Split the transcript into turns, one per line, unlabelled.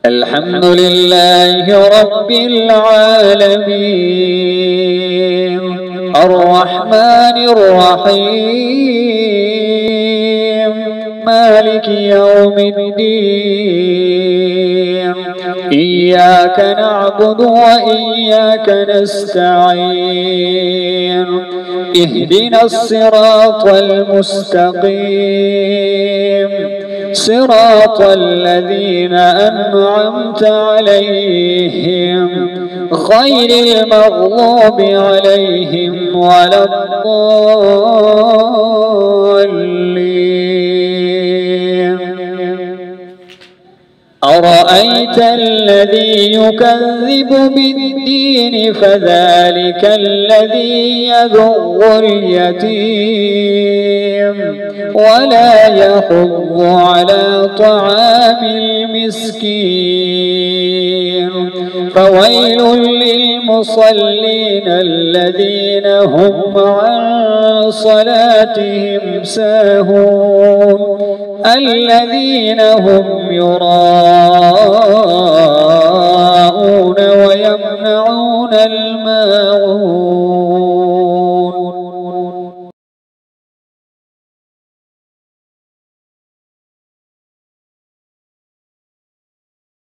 الحمد لله رب العالمين الرحمن الرحيم مالك يوم الدين إياك نعبد وإياك نستعين اهدنا الصراط المستقيم صراط الذين أنعمت عليهم غير المغضوب عليهم ولا الضالين. أرأيت الذي يكذب بالدين فذلك الذي يدع اليتيم ولا يحض على طعام المسكين فويل للمصلين الذين هم عن صلاتهم ساهون الذين هم يراءون